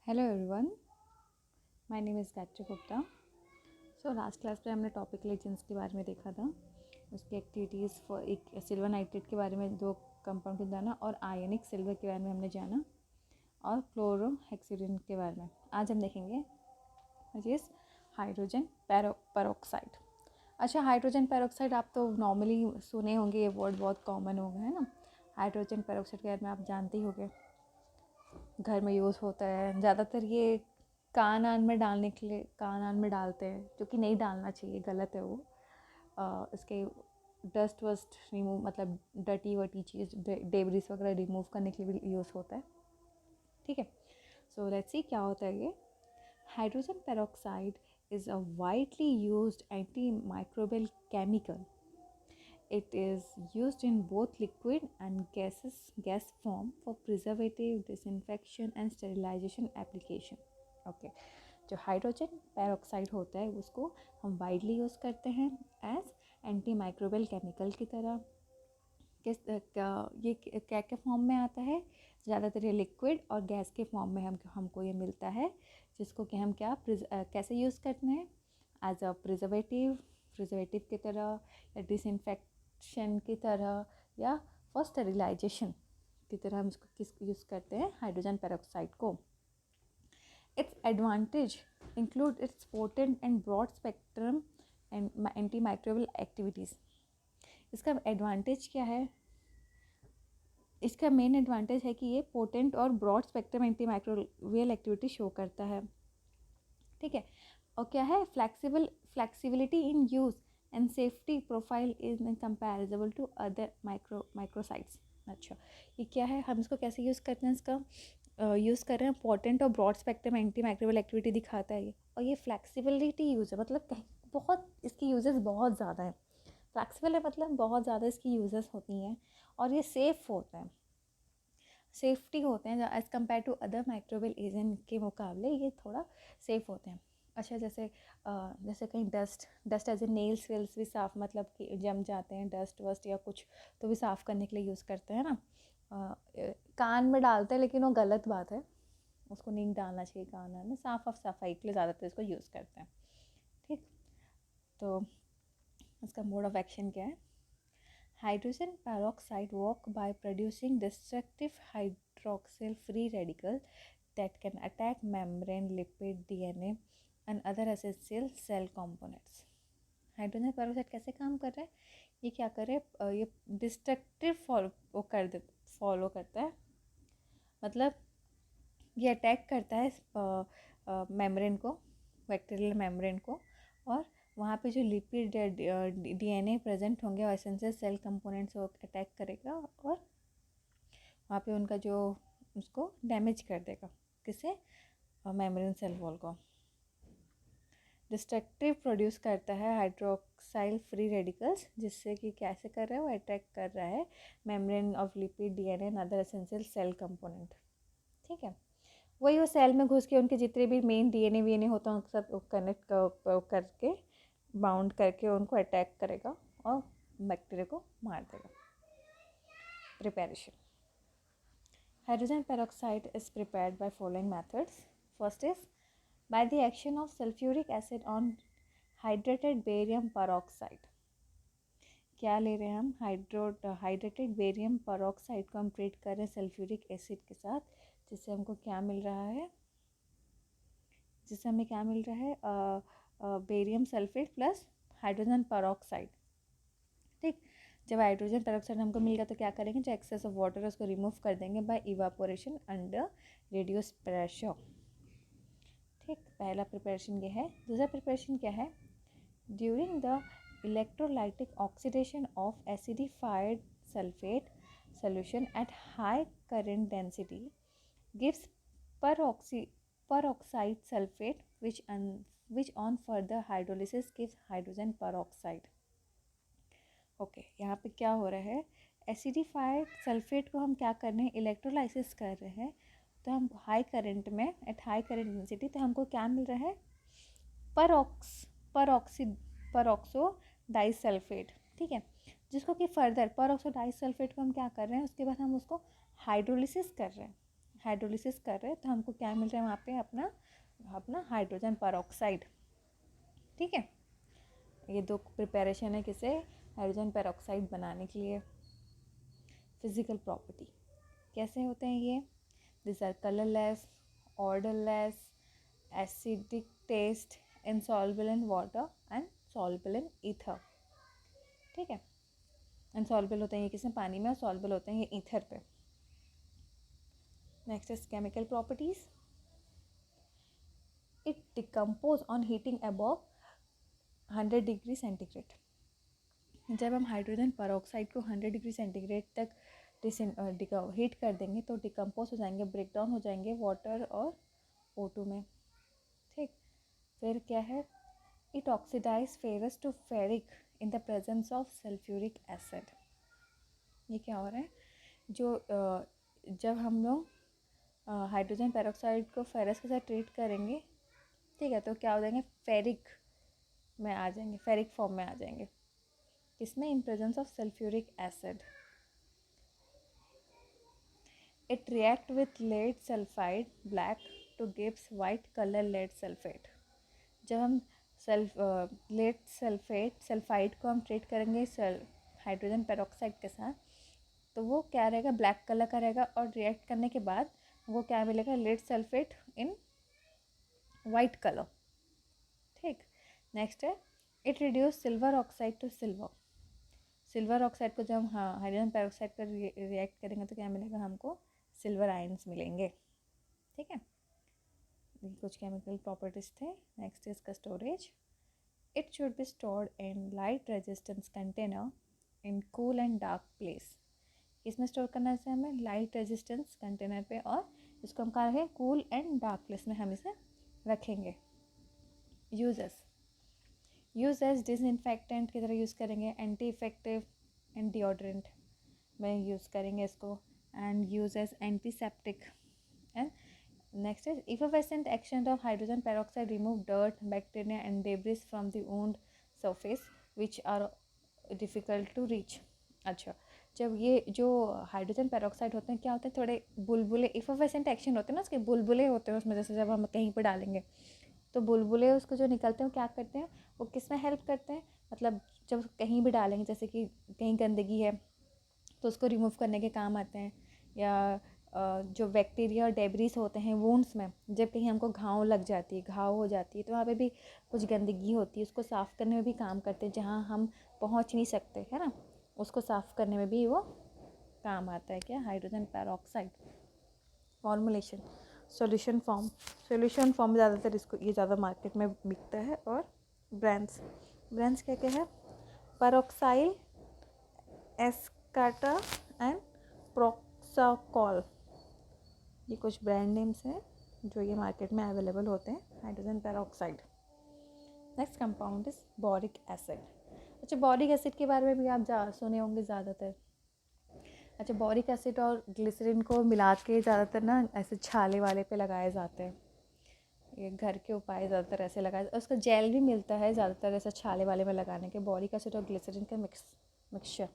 Hello everyone, my name is Gayatri Gupta. So last class पे हमने topic legends के बारे में देखा था, उसकी एक्टिविटीज़ फॉर एक सिल्वर नाइट्रेट के बारे में, दो कंपाउंड को जाना, और आयनिक सिल्वर के बारे में हमने जाना, और क्लोरोहेक्सिडिन के बारे में आज हम देखेंगे, विच इज़ हाइड्रोजन पेरोक्साइड। अच्छा, हाइड्रोजन पेरोक्साइड आप तो नॉर्मली सुने होंगे, ये वर्ड बहुत कॉमन हो गया है ना। हाइड्रोजन पेरोक्साइड के बारे में आप जानते ही होंगे, घर में यूज़ होता है ज़्यादातर। ये कान आन में डालने के लिए कान आन में डालते हैं, जो कि नहीं डालना चाहिए, गलत है वो। इसके डस्ट वस्ट रिमूव, मतलब डटी वटी चीज़, डेब्रिस वगैरह रिमूव करने के लिए भी यूज़ होता है। ठीक है, सो लेट्स सी क्या होता है ये। Hydrogen peroxide is a widely used anti microbial chemical. It is used in both liquid and gas form for preservative, disinfection and sterilization application. Okay, जो हाइड्रोजन पेरोक्साइड होता है उसको हम वाइडली यूज़ करते हैं एज एंटी माइक्रोबियल केमिकल की तरह। ये क्या क्या फॉर्म में आता है? ज़्यादातर ये लिक्विड और गैस के फॉर्म में हमको ये मिलता है, जिसको कि हम कैसे यूज़ करते हैं? एज अ प्रिजर्वेटिव की तरह, या डिसइंफेक्शन की तरह, या फॉर स्टेरिलाइजेशन की तरह हम इसको यूज़ करते हैं हाइड्रोजन पेरोक्साइड को। Its advantage include its potent and broad spectrum and anti microbial activities. इसका एडवांटेज क्या है? इसका मेन एडवांटेज है कि ये पोटेंट और broad spectrum anti microbial activity show करता है। ठीक है, और क्या है? Flexibility in use and safety profile is comparable to other microbicides. अच्छा, ये क्या है? हम इसको कैसे यूज़ करते हैं? इसका यूज़ कर रहे हैं, पोटेंट और broad spectrum anti microbial activity दिखाता है ये, और ये फ्लेक्सिबिलिटी यूज़ है, मतलब बहुत इसकी यूजेस बहुत ज़्यादा है। फ्लेक्सिबल है मतलब बहुत ज़्यादा इसकी यूजेस होती हैं, और ये सेफ़ होते हैं, सेफ्टी होते हैं as compare to other microbial agent के मुकाबले ये थोड़ा सेफ़ होते हैं। अच्छा, जैसे कहीं dust as a nails wells भी साफ़, मतलब कि जम जाते हैं डस्ट वस्ट या कुछ, तो भी साफ़ करने के लिए यूज़ करते हैं ना। कान में डालते हैं, लेकिन वो गलत बात है, उसको नहीं डालना चाहिए कान में। सफाई के लिए ज़्यादातर इसको यूज़ करते हैं। ठीक, तो इसका मोड ऑफ एक्शन क्या है? Hydrogen peroxide work by producing destructive hydroxyl free radical that can attack membrane, lipid, DNA and other essential cell components. Hydrogen peroxide कैसे काम कर रहा है? ये क्या कर रहा है? ये डिस्ट्रक्टिव फॉलो करता है, मतलब ये अटैक करता है मेम्ब्रेन को, बैक्टीरियल मेम्ब्रेन को, और वहाँ पे जो लिपिड डीएनए प्रेजेंट होंगे और एसेंशियल सेल कंपोनेंट्स को अटैक करेगा, और वहाँ पे उनका जो उसको डैमेज कर देगा। किसे? मेम्ब्रेन सेल वॉल को। डिस्ट्रक्टिव प्रोड्यूस करता है हाइड्रोक्साइल फ्री रेडिकल्स, जिससे कि कैसे कर रहा है? वो अटैक कर रहा है membrane of lipid, DNA and other essential cell component. ठीक है, वही वो सेल में घुस के उनके जितने भी मेन डीएनए वीएनए होते हैं सब कनेक्ट करके, बाउंड करके उनको अटैक करेगा और बैक्टीरिया को मार देगा। Preparation. Hydrogen peroxide is prepared by following methods. First is by the action of sulfuric acid on hydrated barium peroxide. क्या ले रहे हैं हम? हाइड्रेटेड बेरियम पेरोक्साइड को हम ट्रीट कर रहे हैं सल्फ्यूरिक एसिड के साथ, जिससे हमको क्या मिल रहा है? जिससे हमें क्या मिल रहा है? Barium sulphate plus hydrogen peroxide. ठीक, जब हाइड्रोजन पेरोक्साइड हमको मिल गया तो क्या करेंगे? जो एक्सेस ऑफ वाटर है उसको रिमूव कर देंगे by evaporation under reduce pressure. ठीक, पहला प्रिपरेशन ये है। दूसरा प्रिपरेशन क्या है? During the electrolytic oxidation of acidified sulphate solution at high current density gives peroxide sulfate, which on further hydrolysis gives hydrogen peroxide. Okay, यहाँ पे क्या हो रहा है? एसिडिफाइड सल्फेट को हम क्या कर रहे हैं? इलेक्ट्रोलाइसिस कर रहे हैं, तो हम हाई करंट में, एट हाई करंट डेंसिटी, तो हमको क्या मिल रहा है? परोक्सो डाइसल्फेट। ठीक है, जिसको कि फर्दर परोक्सो डाइसल्फेट को हम क्या कर रहे हैं? उसके बाद हम उसको हाइड्रोलिसिस कर रहे हैं। हाइड्रोलिसिस कर रहे हैं तो हमको क्या मिल रहा है वहाँ पे, अपना अपना हाइड्रोजन पेरोक्साइड। ठीक है, ये दो प्रिपरेशन है किसे, हाइड्रोजन पेरोक्साइड बनाने के लिए। फिजिकल प्रॉपर्टी कैसे होते हैं ये, this are colourless, odourless, acidic taste, insoluble in water and soluble in ether. ठीक है, इनसॉल्युबल होते हैं ये किसमें, पानी में, और सॉल्युबल होते हैं ये ईथर पे। Next is chemical properties, it decompose on heating above 100 degree centigrade. जब हम हाइड्रोजन पेरोक्साइड को 100 डिग्री सेंटीग्रेड तक हीट कर देंगे तो डिकम्पोज हो जाएंगे, ब्रेक डाउन हो जाएंगे वाटर और O2 में। ठीक, फिर क्या है, it oxidise ferrous to ferric in the presence of sulphuric acid. ये क्या हो रहा है, जो जब हम लोग हाइड्रोजन पेरोक्साइड को फेरस के साथ ट्रीट करेंगे, ठीक है, तो क्या हो जाएंगे, फेरिक में आ जाएंगे, फेरिक फॉर्म में आ जाएंगे, किसमें, in presence of sulphuric acid. It react with lead sulphide black to gives white colour lead sulphate. जब हम लेड सल्फाइड को हम ट्रीट करेंगे हाइड्रोजन पेरोक्साइड के साथ, तो वो क्या रहेगा, ब्लैक कलर का रहेगा, और रिएक्ट करने के बाद वो क्या मिलेगा, lead sulphate in white colour. ठीक, नेक्स्ट है, it reduce silver oxide to silver. Silver oxide को जब हम हाइड्रोजन पेरोक्साइड पर रिएक्ट करेंगे तो क्या मिलेगा हमको, सिल्वर आयंस मिलेंगे। ठीक है, कुछ केमिकल प्रॉपर्टीज थे। नेक्स्ट इसका storage, it should be stored in light resistance container in cool and dark place. इसमें स्टोर करना है हमें लाइट रेजिस्टेंस कंटेनर पे, और इसको हम कहाँ रखें, कूल एंड डार्क प्लेस में हम इसे रखेंगे। यूज एज डिसइंफेक्टेंट की तरह यूज़ करेंगे, एंटी इफेक्टिव एंड डिओड्रेंट में यूज़ करेंगे इसको, and use as antiseptic. And next is effervescent action of hydrogen peroxide remove dirt, bacteria and debris from the wound surface which are difficult to reach. अच्छा, जब ये जो hydrogen peroxide होते हैं क्या होते हैं, थोड़े बुलबुले, इफेवेसेंट एक्शन होते हैं ना उसके, बुलबुले होते हैं उसमें, जैसे जब हम कहीं पर डालेंगे तो बुलबुले उसको जो निकलते हैं वो क्या करते हैं, वो किस में हेल्प करते हैं, मतलब जब कहीं भी डालेंगे, जैसे कि कहीं गंदगी है तो उसको रिमूव करने के काम आते हैं, या जो बैक्टीरिया और डेब्रिस होते हैं वुंड्स में, जब कहीं हमको घाव लग जाती है, घाव हो जाती है, तो वहाँ पे भी कुछ गंदगी होती है, उसको साफ़ करने में भी काम करते हैं, जहाँ हम पहुँच नहीं सकते, है ना, उसको साफ़ करने में भी वो काम आता है। क्या, hydrogen peroxide. Formulation, solution form में ज़्यादातर इसको ये ज़्यादा मार्केट में बिकता है। और ब्रांड्स क्या क्या है, पेरोक्साइल, एस्काटा एंड प्रोक्साकॉल, ये कुछ ब्रांड नेम्स हैं जो ये मार्केट में अवेलेबल होते हैं hydrogen peroxide. Next compound is boric acid. अच्छा, बोरिक एसिड के बारे में भी आप सुने होंगे ज़्यादातर। अच्छा, बोरिक एसिड और ग्लिसरीन को मिला के ज़्यादातर ना ऐसे छाले वाले पे लगाए जाते हैं, ये घर के उपाय ज़्यादातर ऐसे लगाए, उसका जेल भी मिलता है ज़्यादातर ऐसा छाले वाले में लगाने के, बोरिक एसिड और ग्लिसरीन का मिक्सचर।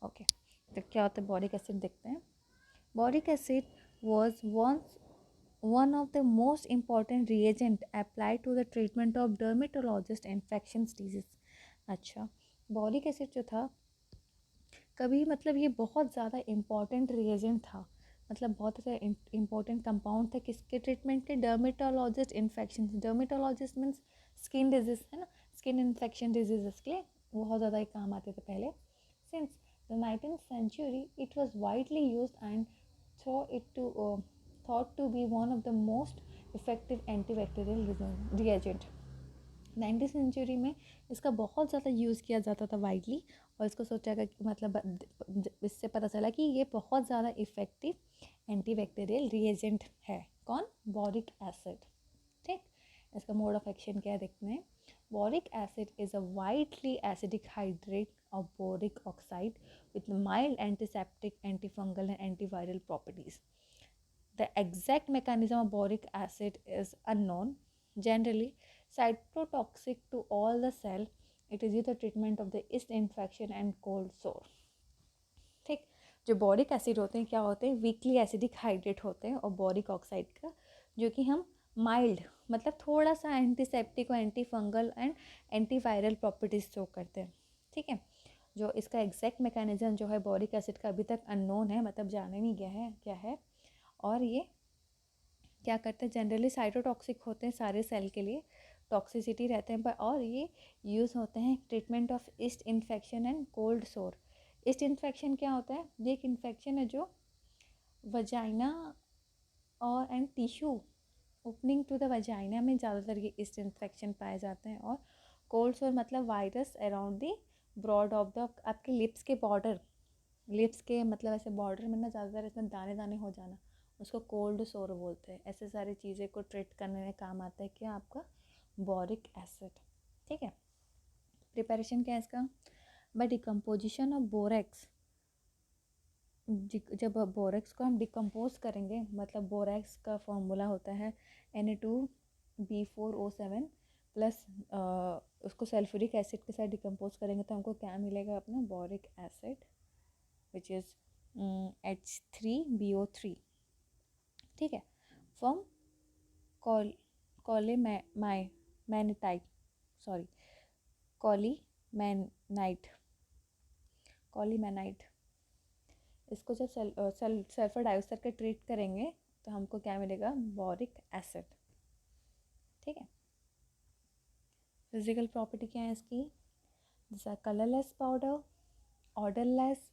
ओके, तो क्या होता है बोरिक एसिड, देखते हैं। Boric acid was once one of the most important reagent applied to the treatment of dermatologist infectious disease। अच्छा, बोरिक एसिड जो था कभी, मतलब ये बहुत ज़्यादा इम्पॉर्टेंट रिएजेंट था, मतलब बहुत ज़्यादा इम्पॉर्टेंट कंपाउंड था किसके ट्रीटमेंट के, dermatologist infection. Dermatologist means skin disease, है ना, स्किन इन्फेक्शन डिजीज़ के लिए बहुत ज़्यादा ही काम आते थे पहले। Since the 19th century it was widely used and thought to be one of the most effective antibacterial reagent। 19th century में इसका बहुत ज़्यादा यूज़ किया जाता था वाइडली, और इसको सोचा गया कि मतलब इससे पता चला कि ये बहुत ज़्यादा इफ़ेक्टिव एंटीबैक्टीरियल रिएजेंट है। कौन, बोरिक एसिड। ठीक, इसका मोड ऑफ एक्शन क्या है देखते हैं। Boric acid is a widely acidic hydrate of boric oxide with mild antiseptic, antifungal and antiviral properties. The exact mechanism of boric acid is unknown. Generally cytotoxic to all the cell, it is used for treatment of the yeast infection and cold sore। ठीक, जो boric acid होते हैं क्या होते हैं, weakly acidic hydrate होते हैं, और बोरिक ऑक्साइड का जो कि हम माइल्ड मतलब थोड़ा सा एंटीसेप्टिक और anti fungal and antiviral properties show करते हैं। ठीक है, जो इसका एग्जैक्ट मैकेनिज्म जो है बोरिक एसिड का अभी तक अननोन है, मतलब जाने नहीं गया है क्या है। और ये क्या करते हैं, जनरली साइटोटॉक्सिक होते हैं सारे सेल के लिए, टॉक्सिसिटी रहते हैं पर, और ये यूज़ होते हैं treatment of east infection and cold सोर। ईस्ट इन्फेक्शन क्या होता है, ये एक इन्फेक्शन है जो वजाइना और and tissue opening to the vagina में ज़्यादातर ये ईस्ट इन्फेक्शन पाए जाते हैं। और कोल्ड सोर मतलब virus around the broad of the आपके लिप्स के बॉर्डर, लिप्स के मतलब ऐसे बॉर्डर में ना ज़्यादातर इसमें दाने दाने हो जाना, उसको कोल्ड सोर बोलते हैं। ऐसे सारी चीज़ें को ट्रीट करने में काम आता है क्या, आपका बोरिक एसिड। ठीक है, प्रिपरेशन क्या है इसका, बाय डिकम्पोजिशन ऑफ बोरेक्स। जब बोरेक्स को हम डिकम्पोज करेंगे, मतलब बोरेक्स का फॉर्मूला होता है Na2B4O7 प्लस उसको सल्फ्यूरिक एसिड के साथ डिकम्पोज करेंगे तो हमको क्या मिलेगा, अपना boric acid which is H3BO3। ठीक है, फ्रॉम कोलेमैग्नेटाइट सॉरी कॉलीमैनाइट इसको जब सल्फर डाइऑक्साइड का ट्रीट करेंगे तो हमको क्या मिलेगा, बोरिक एसिड। ठीक है, फिजिकल प्रॉपर्टी क्या है इसकी, this are colourless powder, odourless,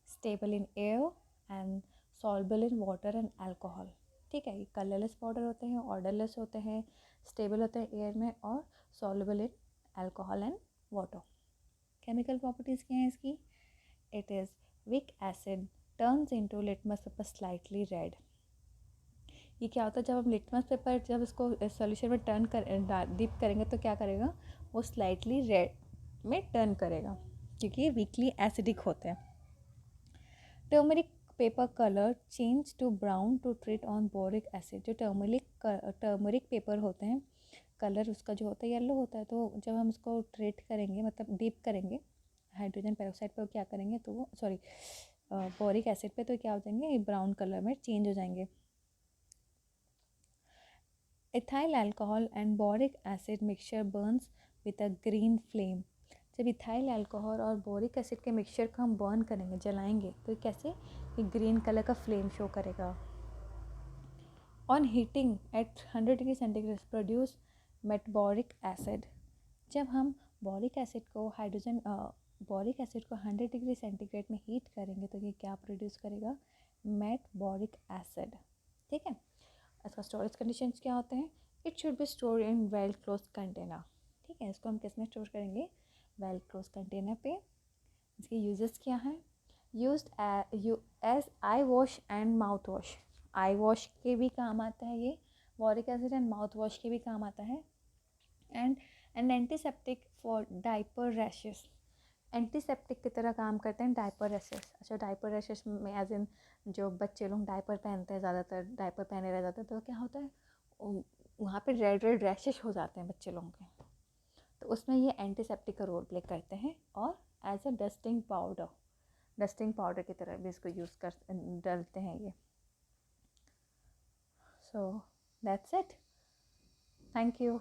stable in air and soluble in water and alcohol. ठीक है, ये कलरलेस पाउडर होते हैं, ऑर्डरलेस होते हैं, स्टेबल होते हैं एयर में, और soluble in alcohol and water. Chemical properties क्या हैं इसकी, it is weak asset turns into litmus paper slightly red. ये क्या होता है, जब हम लिटमस पेपर जब इसको सॉल्यूशन में टर्न कर डिप करेंगे तो क्या करेगा, वो स्लाइटली रेड में टर्न करेगा क्योंकि ये वीकली एसिडिक होते हैं। Turmeric paper colour change to brown to treat on boric acid. जो टर्मरिक पेपर होते हैं कलर उसका जो होता है येलो होता है, तो जब हम इसको ट्रीट करेंगे मतलब डीप करेंगे हाइड्रोजन पेरोक्साइड पर क्या करेंगे तो वो सॉरी बोरिक एसिड पे तो क्या हो जाएंगे, ब्राउन कलर में चेंज हो जाएंगे। Ethyl alcohol and boric acid mixture burns with a green flame. जब इथाइल अल्कोहल और बोरिक एसिड के मिक्सचर को हम बर्न करेंगे, जलाएंगे, तो कैसे, ये ग्रीन कलर का फ्लेम शो करेगा। On heating at 100 degree centigrade produce metaboric acid. जब हम बोरिक एसिड को बोरिक एसिड को 100 डिग्री सेंटीग्रेड में हीट करेंगे तो ये क्या प्रोड्यूस करेगा, मेटबोरिक एसिड। ठीक है, इसका स्टोरेज कंडीशंस क्या होते हैं, it should be store in well close container. ठीक है, इसको हम किस में स्टोर करेंगे, वेल क्लोज कंटेनर पे। इसके यूजेस क्या हैं, used as eye wash and mouth wash. Eye wash के भी काम आता है ये boric acid, and mouth wash के भी काम आता है। And antiseptic for diaper rashes, antiseptic की तरह काम करते हैं डाइपर रैशेस। अच्छा, डाइपर रैशेस में एज इन जो बच्चे लोग डाइपर पहनते हैं, ज़्यादातर डाइपर पहने रह जाते हैं तो क्या होता है, वहाँ पे रेड रेड रैशेस हो जाते हैं बच्चे लोगों के, तो उसमें ये एंटीसेप्टिक का रोल प्ले करते हैं। और एज अ डस्टिंग पाउडर की तरह भी इसको यूज़ कर डालते हैं ये। So that's it, thank you.